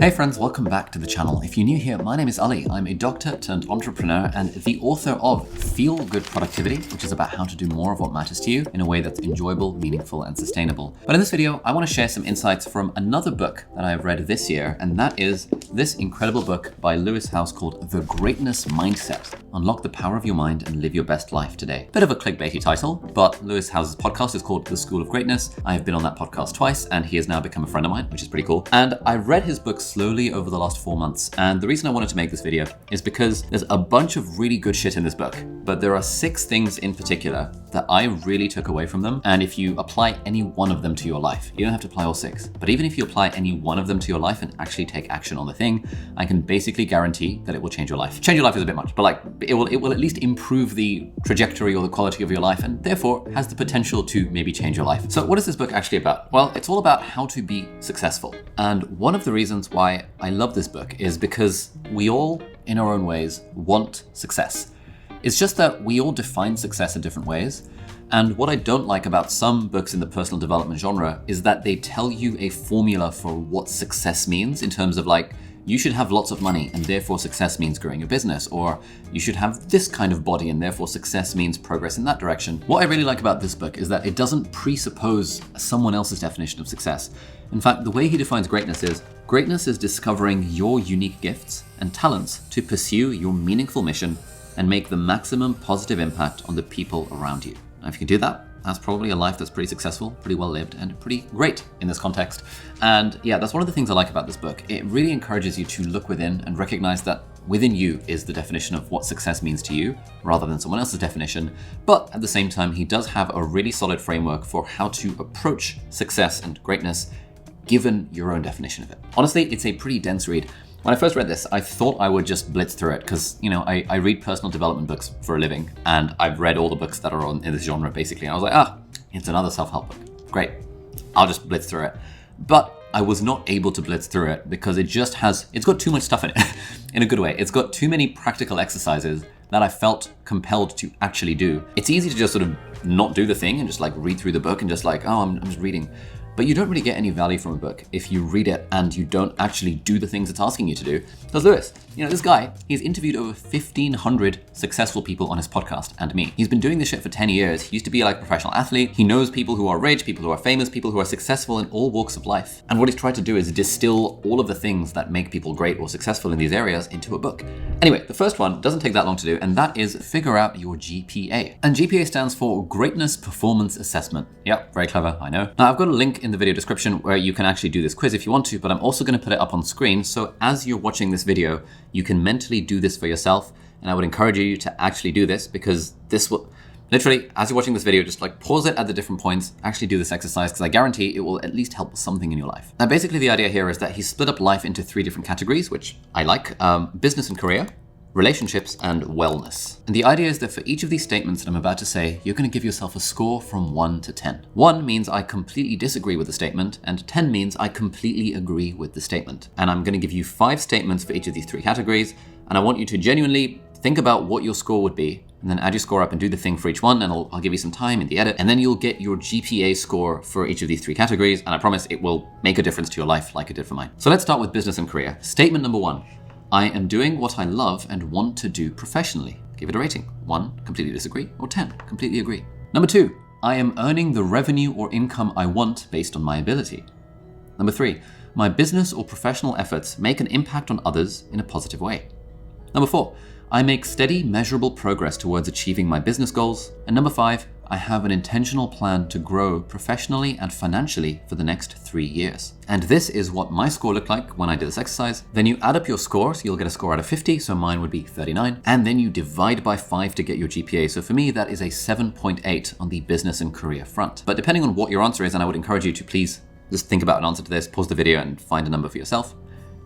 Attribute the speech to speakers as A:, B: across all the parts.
A: Hey friends, welcome back to the channel. If you're new here, my name is Ali. I'm a doctor turned entrepreneur and the author of Feel Good Productivity, which is about how to do more of what matters to you in a way that's enjoyable, meaningful, and sustainable. But in this video, I want to share some insights from another book that I've read this year, and that is this incredible book by Lewis Howes called The Greatness Mindset. Unlock the power of your mind and live your best life today. Bit of a clickbaity title, but Lewis Howes' podcast is called The School of Greatness. I have been on that podcast twice, and he has now become a friend of mine, which is pretty cool. And I read his book slowly over the last 4 months. And the reason I wanted to make this video is because there's a bunch of really good shit in this book, but there are 6 things in particular that I really took away from them. And if you apply any one of them to your life, you don't have to apply all 6, but even if you apply any one of them to your life and actually take action on the thing, I can basically guarantee that it will change your life. Change your life is a bit much, but it will at least improve the trajectory or the quality of your life, and therefore has the potential to maybe change your life. So what is this book actually about? Well, it's all about how to be successful. And one of the reasons why I love this book is because we all, in our own ways, want success. It's just that we all define success in different ways. And what I don't like about some books in the personal development genre is that they tell you a formula for what success means in terms of you should have lots of money and therefore success means growing your business, or you should have this kind of body and therefore success means progress in that direction. What I really like about this book is that it doesn't presuppose someone else's definition of success. In fact, the way he defines greatness is discovering your unique gifts and talents to pursue your meaningful mission and make the maximum positive impact on the people around you. Now, if you can do that, that's probably a life that's pretty successful, pretty well lived, and pretty great in this context. And yeah, that's one of the things I like about this book. It really encourages you to look within and recognize that within you is the definition of what success means to you, rather than someone else's definition. But at the same time, he does have a really solid framework for how to approach success and greatness given your own definition of it. Honestly, it's a pretty dense read. When I first read this, I thought I would just blitz through it because, I read personal development books for a living, and I've read all the books that are in this genre basically. And I was like, it's another self-help book. Great. I'll just blitz through it. But I was not able to blitz through it because it's got too much stuff in it in a good way. It's got too many practical exercises that I felt compelled to actually do. It's easy to just sort of not do the thing and just read through the book and just I'm just reading. But you don't really get any value from a book if you read it and you don't actually do the things it's asking you to do. Because Lewis, this guy, he's interviewed over 1,500 successful people on his podcast and me. He's been doing this shit for 10 years. He used to be a professional athlete. He knows people who are rich, people who are famous, people who are successful in all walks of life. And what he's tried to do is distill all of the things that make people great or successful in these areas into a book. Anyway, the first one doesn't take that long to do, and that is figure out your GPA. And GPA stands for Greatness Performance Assessment. Yep, very clever, I know. Now, I've got a link in the video description where you can actually do this quiz if you want to, but I'm also going to put it up on screen. So as you're watching this video, you can mentally do this for yourself. And I would encourage you to actually do this because this will literally, as you're watching this video, just pause it at the different points, actually do this exercise because I guarantee it will at least help something in your life. Now, basically the idea here is that he split up life into 3 different categories, which I like, business and career, relationships, and wellness. And the idea is that for each of these statements that I'm about to say, you're going to give yourself a score from 1 to 10. 1 means I completely disagree with the statement, and 10 means I completely agree with the statement. And I'm going to give you 5 statements for each of these 3 categories, and I want you to genuinely think about what your score would be, and then add your score up and do the thing for each one, and I'll give you some time in the edit, and then you'll get your GPA score for each of these 3 categories, and I promise it will make a difference to your life like it did for mine. So let's start with business and career. Statement number 1. I am doing what I love and want to do professionally. Give it a rating. 1, completely disagree, or 10, completely agree. Number 2, I am earning the revenue or income I want based on my ability. Number 3, my business or professional efforts make an impact on others in a positive way. Number 4, I make steady, measurable progress towards achieving my business goals. And number 5, I have an intentional plan to grow professionally and financially for the next 3 years. And this is what my score looked like when I did this exercise. Then you add up your score, so you'll get a score out of 50, so mine would be 39. And then you divide by 5 to get your GPA. So for me, that is a 7.8 on the business and career front. But depending on what your answer is, and I would encourage you to please just think about an answer to this, pause the video and find a number for yourself.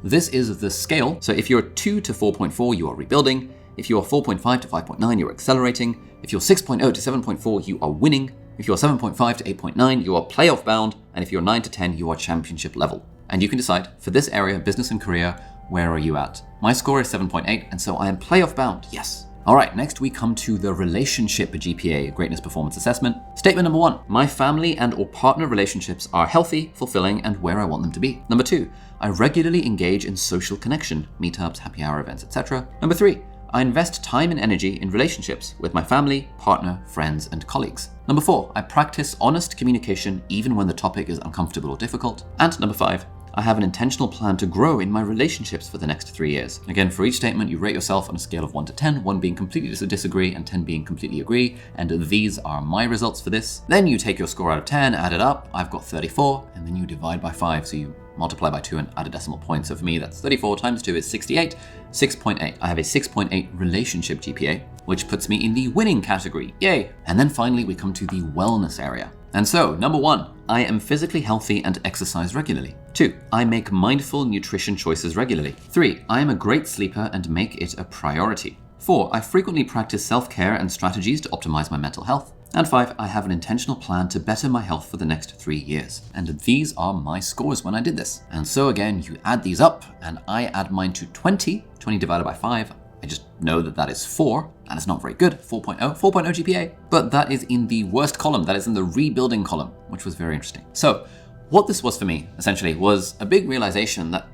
A: This is the scale. So if you're 2 to 4.4, you are rebuilding. If you're 4.5 to 5.9, you're accelerating. If you're 6.0 to 7.4, you are winning. If you're 7.5 to 8.9, you are playoff bound. And if you're 9 to 10, you are championship level. And you can decide for this area, business and career, where are you at? My score is 7.8, and so I am playoff bound, yes. All right, next we come to the relationship GPA, Greatness Performance Assessment. Statement number 1, my family and or partner relationships are healthy, fulfilling, and where I want them to be. Number 2, I regularly engage in social connection, meetups, happy hour events, etc. Number 3, I invest time and energy in relationships with my family, partner, friends, and colleagues. Number 4, I practice honest communication even when the topic is uncomfortable or difficult. And number 5, I have an intentional plan to grow in my relationships for the next 3 years. Again, for each statement, you rate yourself on a scale of 1 to 10, 1 being completely disagree and 10 being completely agree. And these are my results for this. Then you take your score out of 10, add it up. I've got 34, and then you divide by 5. So you multiply by 2 and add a decimal point. So for me, that's 34 times 2 is 68, 6.8. I have a 6.8 relationship GPA, which puts me in the winning category. Yay! And then finally, we come to the wellness area. And so, number 1, I am physically healthy and exercise regularly. 2, I make mindful nutrition choices regularly. 3, I am a great sleeper and make it a priority. 4, I frequently practice self-care and strategies to optimize my mental health. And 5, I have an intentional plan to better my health for the next 3 years. And these are my scores when I did this. And so again, you add these up, and I add mine to 20. 20 divided by 5, I just know that that is 4, and it's not very good, 4.0 GPA. But that is in the worst column, that is in the rebuilding column, which was very interesting. So what this was for me, essentially, was a big realization that,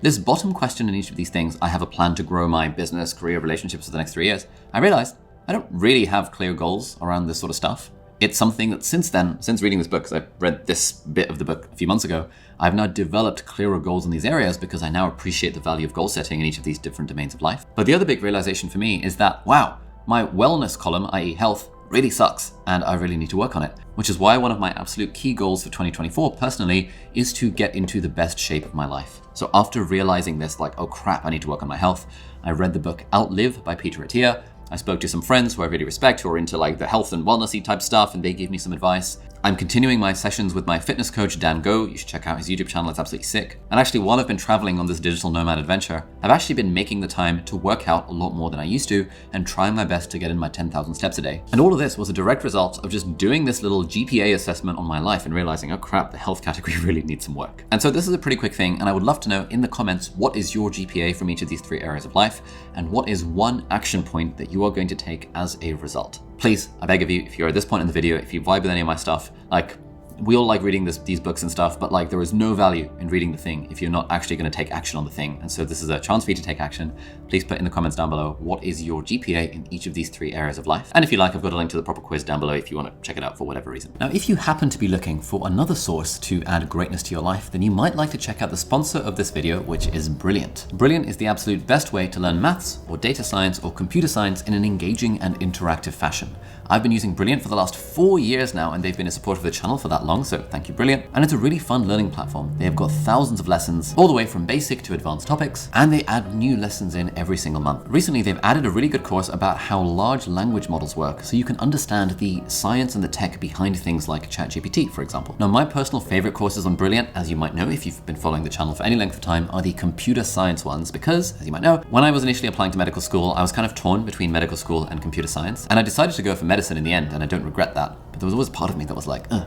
A: this bottom question in each of these things, I have a plan to grow my business, career, relationships for the next 3 years. I realized I don't really have clear goals around this sort of stuff. It's something that since reading this book, because I read this bit of the book a few months ago, I've now developed clearer goals in these areas because I now appreciate the value of goal setting in each of these different domains of life. But the other big realization for me is that, wow, my wellness column, i.e. health, really sucks, and I really need to work on it. Which is why one of my absolute key goals for 2024 personally is to get into the best shape of my life. So after realizing this, like, oh crap, I need to work on my health, I read the book Outlive by Peter Attia. I spoke to some friends who I really respect who are into like the health and wellnessy type stuff, and they gave me some advice. I'm continuing my sessions with my fitness coach, Dan Go. You should check out his YouTube channel, it's absolutely sick. And actually, while I've been traveling on this digital nomad adventure, I've actually been making the time to work out a lot more than I used to and trying my best to get in my 10,000 steps a day. And all of this was a direct result of just doing this little GPA assessment on my life and realizing, oh crap, the health category really needs some work. And so this is a pretty quick thing, and I would love to know in the comments, what is your GPA from each of these 3 areas of life, and what is one action point that you are going to take as a result. Please, I beg of you, if you're at this point in the video, if you vibe with any of my stuff, like, we all like reading these books and stuff, but like there is no value in reading the thing if you're not actually going to take action on the thing. And so this is a chance for you to take action. Please put in the comments down below, what is your GPA in each of these 3 areas of life? And if you like, I've got a link to the proper quiz down below if you want to check it out for whatever reason. Now, if you happen to be looking for another source to add greatness to your life, then you might like to check out the sponsor of this video, which is Brilliant. Brilliant is the absolute best way to learn maths or data science or computer science in an engaging and interactive fashion. I've been using Brilliant for the last 4 years now, and they've been a supporter of the channel for that long, so thank you, Brilliant. And it's a really fun learning platform. They have got thousands of lessons, all the way from basic to advanced topics, and they add new lessons in every single month. Recently, they've added a really good course about how large language models work, so you can understand the science and the tech behind things like ChatGPT, for example. Now, my personal favorite courses on Brilliant, as you might know if you've been following the channel for any length of time, are the computer science ones, because, as you might know, when I was initially applying to medical school, I was kind of torn between medical school and computer science, and I decided to go for medicine in the end, and I don't regret that. But there was always part of me that was like, I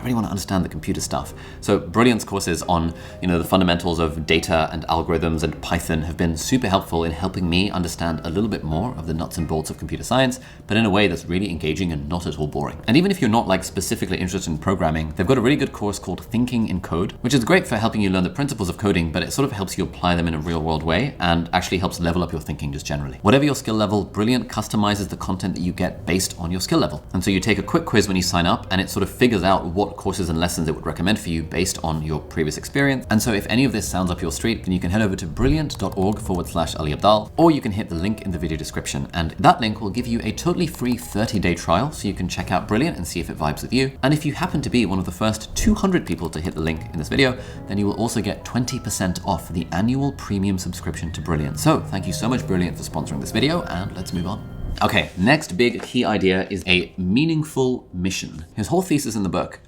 A: really want to understand the computer stuff. So Brilliant's courses on, the fundamentals of data and algorithms and Python have been super helpful in helping me understand a little bit more of the nuts and bolts of computer science, but in a way that's really engaging and not at all boring. And even if you're not like specifically interested in programming, they've got a really good course called Thinking in Code, which is great for helping you learn the principles of coding, but it sort of helps you apply them in a real world way and actually helps level up your thinking just generally. Whatever your skill level, Brilliant customizes the content that you get based on your skill level. And so you take a quick quiz when you sign up, and it sort of figures out what courses and lessons it would recommend for you based on your previous experience. And so if any of this sounds up your street, then you can head over to brilliant.org/Ali Abdaal, or you can hit the link in the video description. And that link will give you a totally free 30-day trial, so you can check out Brilliant and see if it vibes with you. And if you happen to be one of the first 200 people to hit the link in this video, then you will also get 20% off the annual premium subscription to Brilliant. So thank you so much, Brilliant, for sponsoring this video, and let's move on. Okay, next big key idea is a meaningful mission. His whole thesis in the book,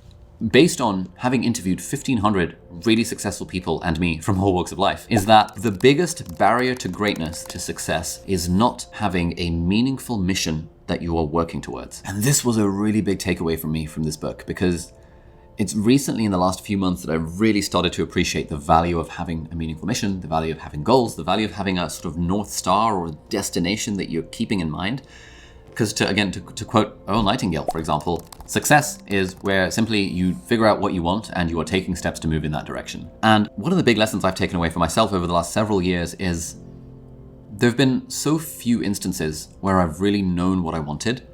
A: based on having interviewed 1,500 really successful people and me from all walks of life, is that the biggest barrier to greatness, to success, is not having a meaningful mission that you are working towards. And this was a really big takeaway from me from this book, because it's recently in the last few months that I really started to appreciate the value of having a meaningful mission, the value of having goals, the value of having a sort of North Star or a destination that you're keeping in mind. Because to quote Earl Nightingale, for example, Success is where simply you figure out what you want and you are taking steps to move in that direction. And one of the big lessons I've taken away for myself over the last several years is there have been so few instances where I've really known what I wanted.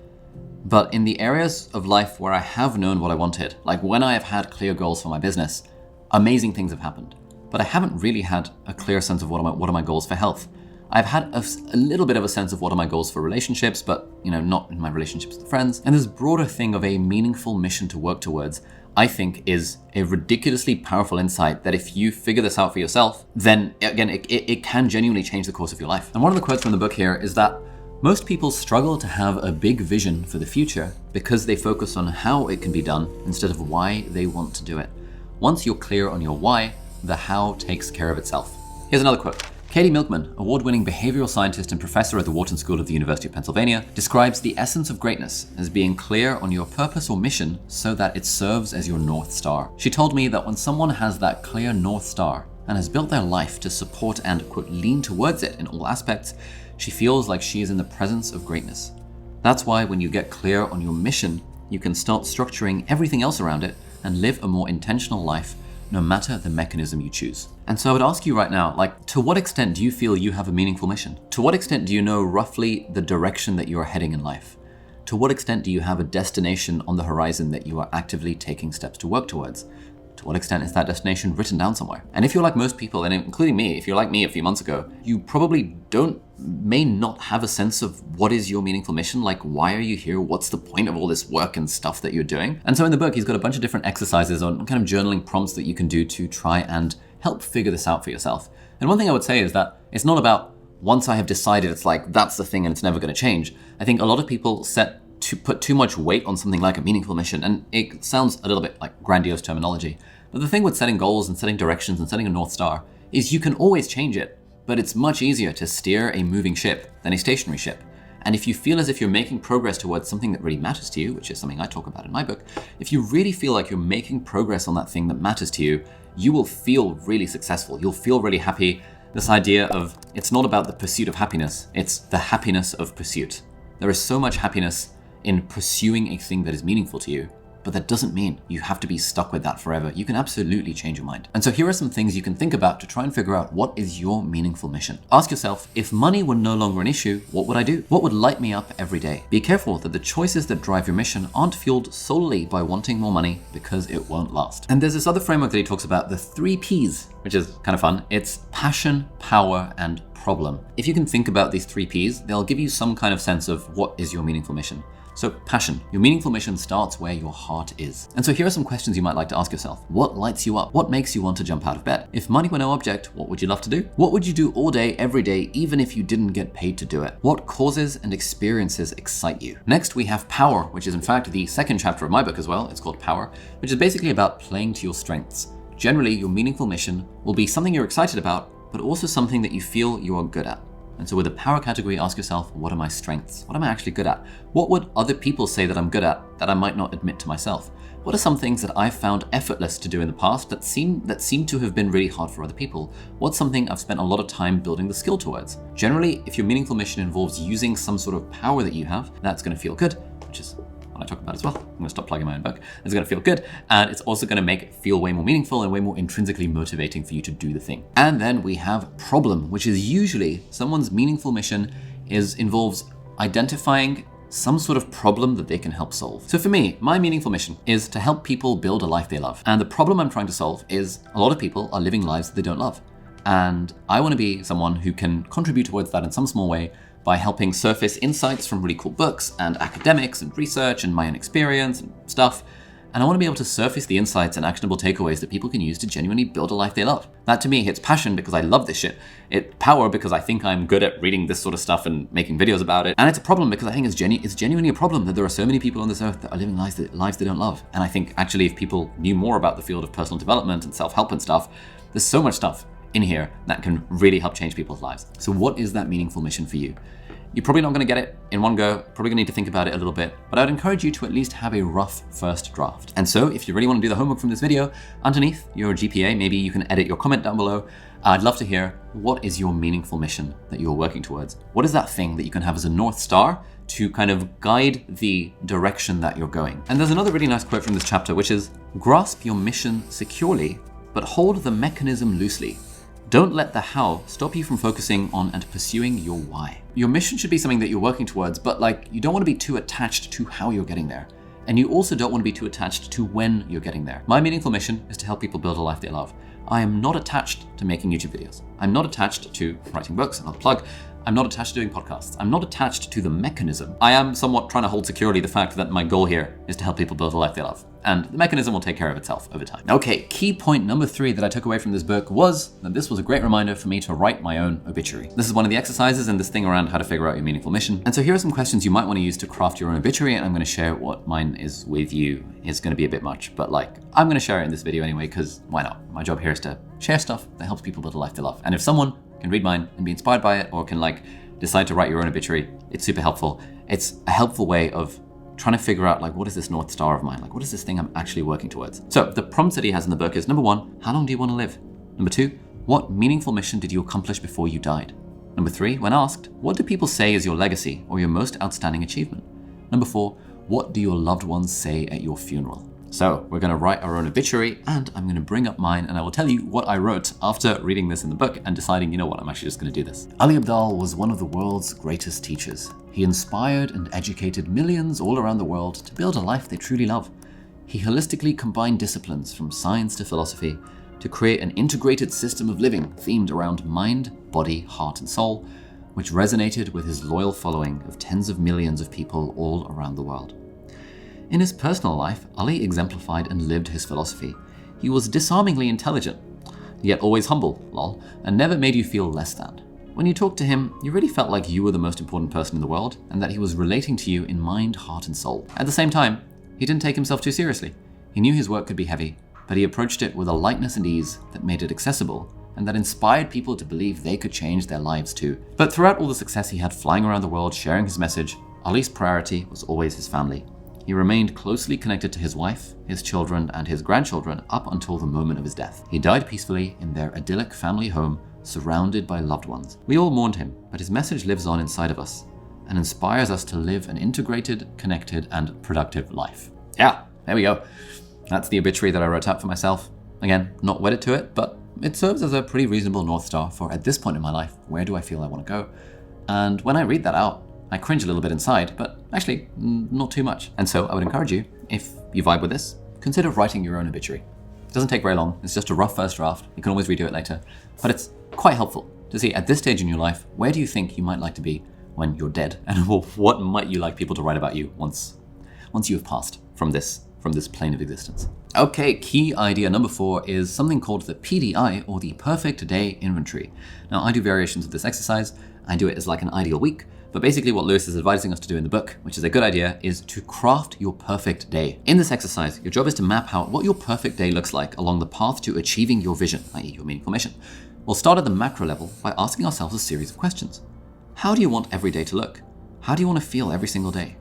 A: But in the areas of life where I have known what I wanted, like when I have had clear goals for my business, amazing things have happened. But I haven't really had a clear sense of what are my goals for health. I've had a little bit of a sense of what are my goals for relationships, but not in my relationships with friends. And this broader thing of a meaningful mission to work towards, I think, is a ridiculously powerful insight that if you figure this out for yourself, then again, it can genuinely change the course of your life. And one of the quotes from the book here is that most people struggle to have a big vision for the future because they focus on how it can be done instead of why they want to do it. Once you're clear on your why, the how takes care of itself. Here's another quote. Katie Milkman, award-winning behavioral scientist and professor at the Wharton School of the University of Pennsylvania, describes the essence of greatness as being clear on your purpose or mission so that it serves as your North Star. She told me that when someone has that clear North Star and has built their life to support and, quote, lean towards it in all aspects, she feels like she is in the presence of greatness. That's why when you get clear on your mission, you can start structuring everything else around it and live a more intentional life, no matter the mechanism you choose. And so I would ask you right now, to what extent do you feel you have a meaningful mission? To what extent do you know roughly the direction that you are heading in life? To what extent do you have a destination on the horizon that you are actively taking steps to work towards? To what extent is that destination written down somewhere? And if you're like most people, and including me, if you're like me a few months ago, you probably may not have a sense of what is your meaningful mission. Like, why are you here? What's the point of all this work and stuff that you're doing? And so in the book, he's got a bunch of different exercises on kind of journaling prompts that you can do to try and help figure this out for yourself. And one thing I would say is that it's not about once I have decided it's like, that's the thing and it's never going to change. I think a lot of people put too much weight on something like a meaningful mission. And it sounds a little bit like grandiose terminology. But the thing with setting goals and setting directions and setting a North Star is you can always change it, but it's much easier to steer a moving ship than a stationary ship. And if you feel as if you're making progress towards something that really matters to you, which is something I talk about in my book, if you really feel like you're making progress on that thing that matters to you, you will feel really successful. You'll feel really happy. This idea of it's not about the pursuit of happiness, it's the happiness of pursuit. There is so much happiness in pursuing a thing that is meaningful to you, but that doesn't mean you have to be stuck with that forever. You can absolutely change your mind. And so here are some things you can think about to try and figure out what is your meaningful mission. Ask yourself, if money were no longer an issue, what would I do? What would light me up every day? Be careful that the choices that drive your mission aren't fueled solely by wanting more money, because it won't last. And there's this other framework that he talks about, the 3 Ps, which is kind of fun. It's passion, power, and problem. If you can think about these 3 Ps, they'll give you some kind of sense of what is your meaningful mission. So passion. Your meaningful mission starts where your heart is. And so here are some questions you might like to ask yourself. What lights you up? What makes you want to jump out of bed? If money were no object, what would you love to do? What would you do all day, every day, even if you didn't get paid to do it? What causes and experiences excite you? Next, we have power, which is in fact the second chapter of my book as well. It's called Power, which is basically about playing to your strengths. Generally, your meaningful mission will be something you're excited about, but also something that you feel you are good at. And so with the power category, ask yourself, what are my strengths? What am I actually good at? What would other people say that I'm good at that I might not admit to myself? What are some things that I've found effortless to do in the past that seem to have been really hard for other people? What's something I've spent a lot of time building the skill towards? Generally, if your meaningful mission involves using some sort of power that you have, that's going to feel good, which is what I talk about as well. I'm going to stop plugging my own book. It's going to feel good, and it's also going to make it feel way more meaningful and way more intrinsically motivating for you to do the thing. And then we have problem, which is usually someone's meaningful mission involves identifying some sort of problem that they can help solve. So for me, my meaningful mission is to help people build a life they love. And the problem I'm trying to solve is a lot of people are living lives that they don't love. And I want to be someone who can contribute towards that in some small way by helping surface insights from really cool books and academics and research and my own experience and stuff. And I want to be able to surface the insights and actionable takeaways that people can use to genuinely build a life they love. That to me hits passion because I love this shit. It's power because I think I'm good at reading this sort of stuff and making videos about it. And it's a problem because I think it's genuinely a problem that there are so many people on this earth that are living lives they don't love. And I think actually if people knew more about the field of personal development and self-help and stuff, there's so much stuff in here that can really help change people's lives. So what is that meaningful mission for you? You're probably not going to get it in one go, probably going to need to think about it a little bit, but I'd encourage you to at least have a rough first draft. And so if you really want to do the homework from this video, underneath your GPA, maybe you can edit your comment down below. I'd love to hear, what is your meaningful mission that you're working towards? What is that thing that you can have as a North Star to kind of guide the direction that you're going? And there's another really nice quote from this chapter, which is, grasp your mission securely, but hold the mechanism loosely. Don't let the how stop you from focusing on and pursuing your why. Your mission should be something that you're working towards, but you don't want to be too attached to how you're getting there. And you also don't want to be too attached to when you're getting there. My meaningful mission is to help people build a life they love. I am not attached to making YouTube videos. I'm not attached to writing books, another plug. I'm not attached to doing podcasts. I'm not attached to the mechanism. I am somewhat trying to hold securely the fact that my goal here is to help people build a life they love. And the mechanism will take care of itself over time. Okay, key point number 3 that I took away from this book was that this was a great reminder for me to write my own obituary. This is one of the exercises in this thing around how to figure out your meaningful mission. And so here are some questions you might want to use to craft your own obituary, and I'm going to share what mine is with you. It's going to be a bit much, but I'm going to share it in this video anyway, because why not? My job here is to share stuff that helps people build a life they love. And if someone can read mine and be inspired by it, or can decide to write your own obituary, it's super helpful. It's a helpful way of trying to figure out what is this North Star of mine? What is this thing I'm actually working towards? So the prompts that he has in the book is, number 1, how long do you want to live? Number 2, what meaningful mission did you accomplish before you died? Number 3, when asked, what do people say is your legacy or your most outstanding achievement? Number 4, what do your loved ones say at your funeral? So we're going to write our own obituary, and I'm going to bring up mine, and I will tell you what I wrote after reading this in the book and deciding, you know what, I'm actually just going to do this. Ali Abdaal was one of the world's greatest teachers. He inspired and educated millions all around the world to build a life they truly love. He holistically combined disciplines from science to philosophy to create an integrated system of living themed around mind, body, heart, and soul, which resonated with his loyal following of tens of millions of people all around the world. In his personal life, Ali exemplified and lived his philosophy. He was disarmingly intelligent, yet always humble, lol, and never made you feel less than. When you talked to him, you really felt like you were the most important person in the world, and that he was relating to you in mind, heart, and soul. At the same time, he didn't take himself too seriously. He knew his work could be heavy, but he approached it with a lightness and ease that made it accessible, and that inspired people to believe they could change their lives too. But throughout all the success he had flying around the world sharing his message, Ali's priority was always his family. He remained closely connected to his wife, his children, and his grandchildren up until the moment of his death. He died peacefully in their idyllic family home, surrounded by loved ones. We all mourned him, but his message lives on inside of us and inspires us to live an integrated, connected, and productive life. Yeah, there we go. That's the obituary that I wrote out for myself. Again, not wedded to it, but it serves as a pretty reasonable North Star for, at this point in my life, where do I feel I want to go? And when I read that out, I cringe a little bit inside, but actually not too much. And so I would encourage you, if you vibe with this, consider writing your own obituary. It doesn't take very long. It's just a rough first draft. You can always redo it later, but it's quite helpful to see at this stage in your life, where do you think you might like to be when you're dead? And what might you like people to write about you once you have passed from this plane of existence? Okay, key idea number 4 is something called the PDI, or the Perfect Day Inventory. Now, I do variations of this exercise. I do it as an ideal week, but basically what Lewis is advising us to do in the book, which is a good idea, is to craft your perfect day. In this exercise, your job is to map out what your perfect day looks like along the path to achieving your vision, i.e. your meaningful mission. We'll start at the macro level by asking ourselves a series of questions. How do you want every day to look? How do you want to feel every single day?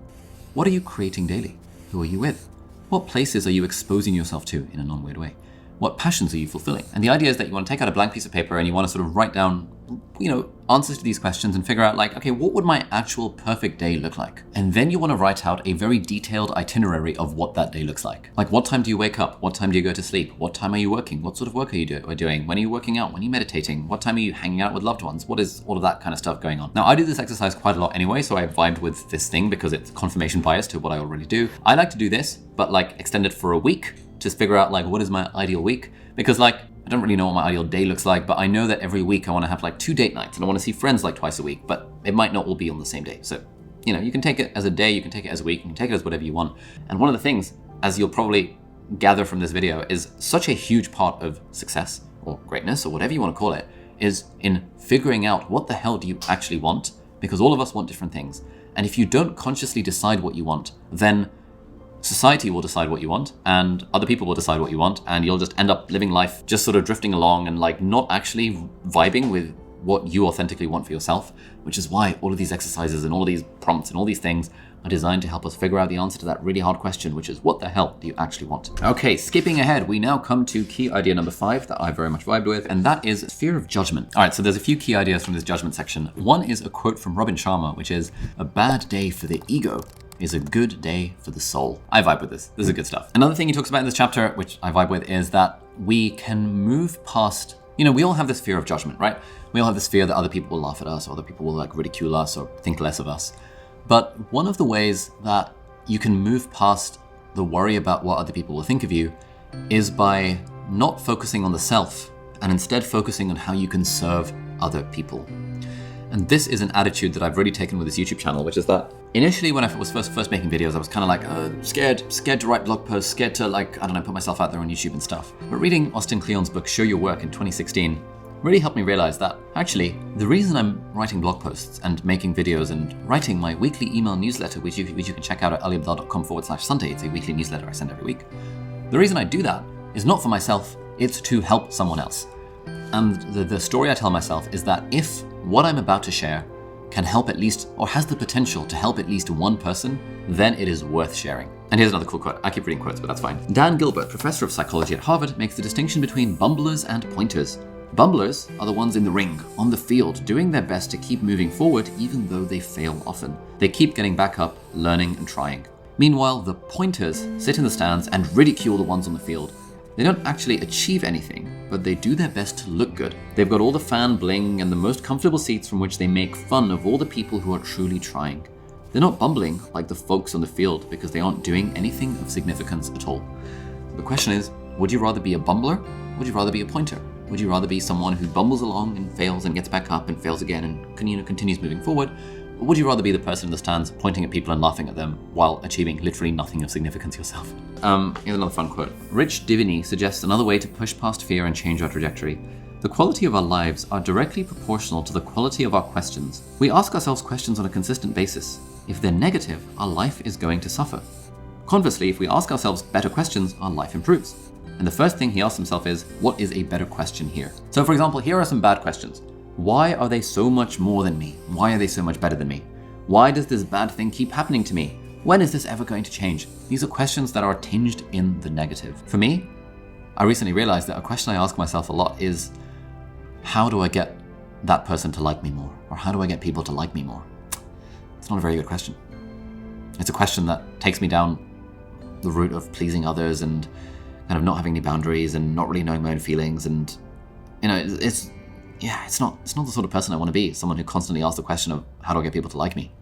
A: What are you creating daily? Who are you with? What places are you exposing yourself to in a non-weird way? What passions are you fulfilling? And the idea is that you want to take out a blank piece of paper and you want to sort of write down, answers to these questions and figure out okay, what would my actual perfect day look like? And then you want to write out a very detailed itinerary of what that day looks like. What time do you wake up? What time do you go to sleep? What time are you working? What sort of work are you doing? When are you working out? When are you meditating? What time are you hanging out with loved ones? What is all of that kind of stuff going on? Now, I do this exercise quite a lot anyway, so I vibed with this thing because it's confirmation bias to what I already do. I like to do this, but extend it for a week to figure out what is my ideal week, because I don't really know what my ideal day looks like, but I know that every week I want to have 2 date nights and I want to see friends twice a week, but it might not all be on the same day. So, you can take it as a day, you can take it as a week, you can take it as whatever you want. And one of the things, as you'll probably gather from this video, is such a huge part of success or greatness or whatever you want to call it, is in figuring out what the hell do you actually want, because all of us want different things. And if you don't consciously decide what you want, then society will decide what you want, and other people will decide what you want, and you'll just end up living life just sort of drifting along and not actually vibing with what you authentically want for yourself, which is why all of these exercises and all of these prompts and all these things are designed to help us figure out the answer to that really hard question, which is what the hell do you actually want? Okay, skipping ahead, we now come to key idea number 5 that I very much vibed with, and that is fear of judgment. All right, so there's a few key ideas from this judgment section. One is a quote from Robin Sharma, which is, "A bad day for the ego is a good day for the soul." I vibe with this. This is good stuff. Another thing he talks about in this chapter, which I vibe with, is that we can move past, we all have this fear of judgment, right? We all have this fear that other people will laugh at us, or other people will ridicule us or think less of us. But one of the ways that you can move past the worry about what other people will think of you is by not focusing on the self and instead focusing on how you can serve other people. And this is an attitude that I've really taken with this YouTube channel, which is that initially when I was first making videos, I was kind of like scared to write blog posts, scared to put myself out there on YouTube and stuff. But reading Austin Kleon's book, Show Your Work, in 2016, really helped me realize that actually the reason I'm writing blog posts and making videos and writing my weekly email newsletter, which you can check out at aliabdal.com/Sunday. It's a weekly newsletter I send every week. The reason I do that is not for myself, it's to help someone else. And the story I tell myself is that if what I'm about to share can help at least, or has the potential to help at least one person, then it is worth sharing. And here's another cool quote. I keep reading quotes, but that's fine. Dan Gilbert, professor of psychology at Harvard, makes the distinction between bumblers and pointers. Bumblers are the ones in the ring, on the field, doing their best to keep moving forward even though they fail often. They keep getting back up, learning and trying. Meanwhile, the pointers sit in the stands and ridicule the ones on the field. They don't actually achieve anything, but they do their best to look good. They've got all the fan bling and the most comfortable seats from which they make fun of all the people who are truly trying. They're not bumbling like the folks on the field because they aren't doing anything of significance at all. The question is, would you rather be a bumbler? Or would you rather be a pointer? Would you rather be someone who bumbles along and fails and gets back up and fails again and continues moving forward? Or would you rather be the person in the stands pointing at people and laughing at them while achieving literally nothing of significance yourself? Here's another fun quote. Rich Diviny suggests another way to push past fear and change our trajectory. The quality of our lives are directly proportional to the quality of our questions. We ask ourselves questions on a consistent basis. If they're negative, our life is going to suffer. Conversely, if we ask ourselves better questions, our life improves. And the first thing he asks himself is, what is a better question here? So for example, here are some bad questions. Why are they so much more than me? Why are they so much better than me? Why does this bad thing keep happening to me? When is this ever going to change? These are questions that are tinged in the negative. For me, I recently realized that a question I ask myself a lot is, how do I get that person to like me more? Or how do I get people to like me more? It's not a very good question. It's a question that takes me down the route of pleasing others and kind of not having any boundaries and not really knowing my own feelings. And, it's not the sort of person I want to be. Someone who constantly asks the question of, how do I get people to like me?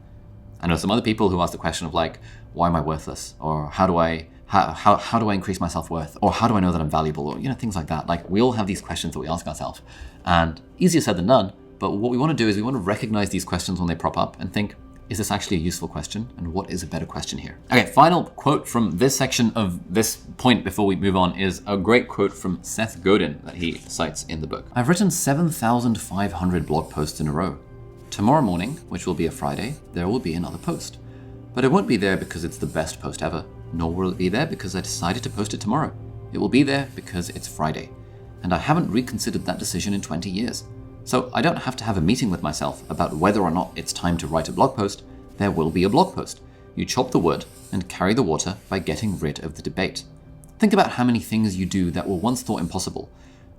A: I know some other people who ask the question of like, why am I worthless? Or how do I increase my self-worth? Or how do I know that I'm valuable? Or, things like that. Like, we all have these questions that we ask ourselves. And easier said than done, but what we want to do is we want to recognize these questions when they prop up and think, is this actually a useful question? And what is a better question here? Okay, final quote from this section of this point before we move on is a great quote from Seth Godin that he cites in the book. I've written 7,500 blog posts in a row. Tomorrow morning, which will be a Friday, there will be another post. But it won't be there because it's the best post ever, nor will it be there because I decided to post it tomorrow. It will be there because it's Friday. And I haven't reconsidered that decision in 20 years. So I don't have to have a meeting with myself about whether or not it's time to write a blog post. There will be a blog post. You chop the wood and carry the water by getting rid of the debate. Think about how many things you do that were once thought impossible.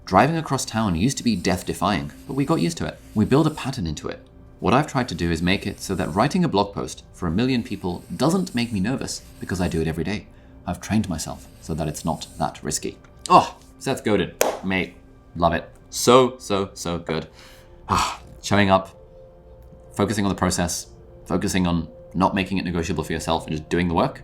A: Driving across town used to be death-defying, but we got used to it. We build a pattern into it. What I've tried to do is make it so that writing a blog post for 1 million people doesn't make me nervous because I do it every day. I've trained myself so that it's not that risky. Oh, Seth Godin, mate, love it. So good. Showing up, focusing on the process, focusing on not making it negotiable for yourself and just doing the work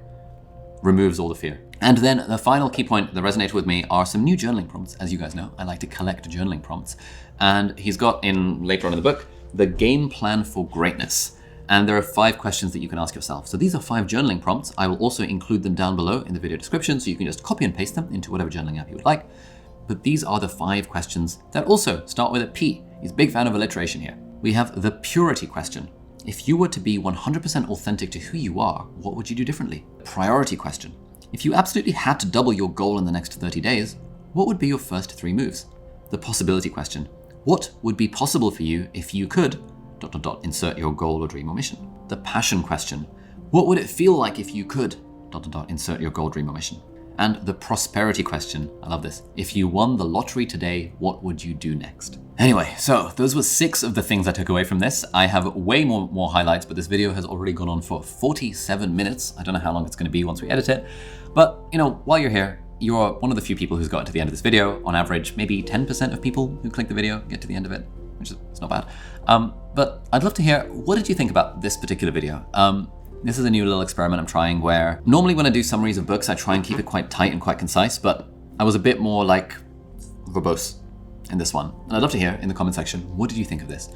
A: removes all the fear. And then the final key point that resonated with me are some new journaling prompts. As you guys know, I like to collect journaling prompts. And he's got later on in the book, the game plan for greatness. And there are 5 questions that you can ask yourself. So these are 5 journaling prompts. I will also include them down below in the video description, so you can just copy and paste them into whatever journaling app you would like. But these are the 5 questions that also start with a P. He's a big fan of alliteration here. We have the purity question. If you were to be 100% authentic to who you are, what would you do differently? Priority question. If you absolutely had to double your goal in the next 30 days, what would be your first 3 moves? The possibility question. What would be possible for you if you could ... insert your goal or dream or mission. The passion question. What would it feel like if you could ... insert your goal, dream or mission. And the prosperity question. I love this. If you won the lottery today, what would you do next? Anyway, so those were 6 of the things I took away from this. I have way more highlights, but this video has already gone on for 47 minutes. I don't know how long it's going to be once we edit it. But, while you're here, you're one of the few people who's gotten to the end of this video. On average, maybe 10% of people who click the video get to the end of it, which is it's not bad. But I'd love to hear, what did you think about this particular video? This is a new little experiment I'm trying where normally when I do summaries of books, I try and keep it quite tight and quite concise, but I was a bit more like verbose in this one. And I'd love to hear in the comment section, what did you think of this?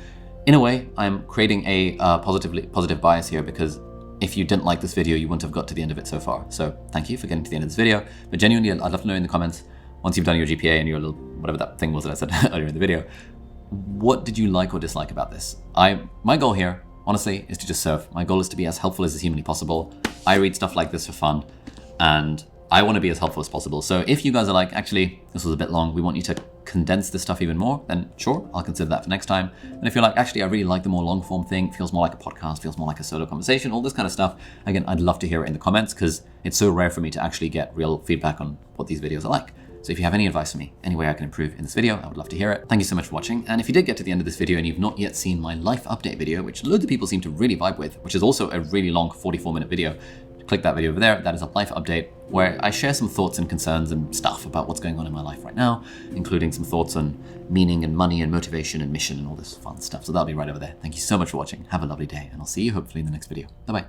A: In a way, I'm creating a positive bias here because if you didn't like this video, you wouldn't have got to the end of it so far. So thank you for getting to the end of this video. But genuinely, I'd love to know in the comments, once you've done your GPA and your little, whatever that thing was that I said earlier in the video, what did you like or dislike about this? My goal here, honestly, is to just serve. My goal is to be as helpful as is humanly possible. I read stuff like this for fun, and I want to be as helpful as possible. So if you guys are like, actually, this was a bit long, we want you to condense this stuff even more, then sure, I'll consider that for next time. And if you're like, actually, I really like the more long form thing, feels more like a podcast, feels more like a solo conversation, all this kind of stuff, again, I'd love to hear it in the comments because it's so rare for me to actually get real feedback on what these videos are like. So if you have any advice for me, any way I can improve in this video, I would love to hear it. Thank you so much for watching. And if you did get to the end of this video and you've not yet seen my life update video, which loads of people seem to really vibe with, which is also a really long 44-minute video, click that video over there. That is a life update where I share some thoughts and concerns and stuff about what's going on in my life right now, including some thoughts on meaning and money and motivation and mission and all this fun stuff. So that'll be right over there. Thank you so much for watching. Have a lovely day, and I'll see you hopefully in the next video. Bye-bye.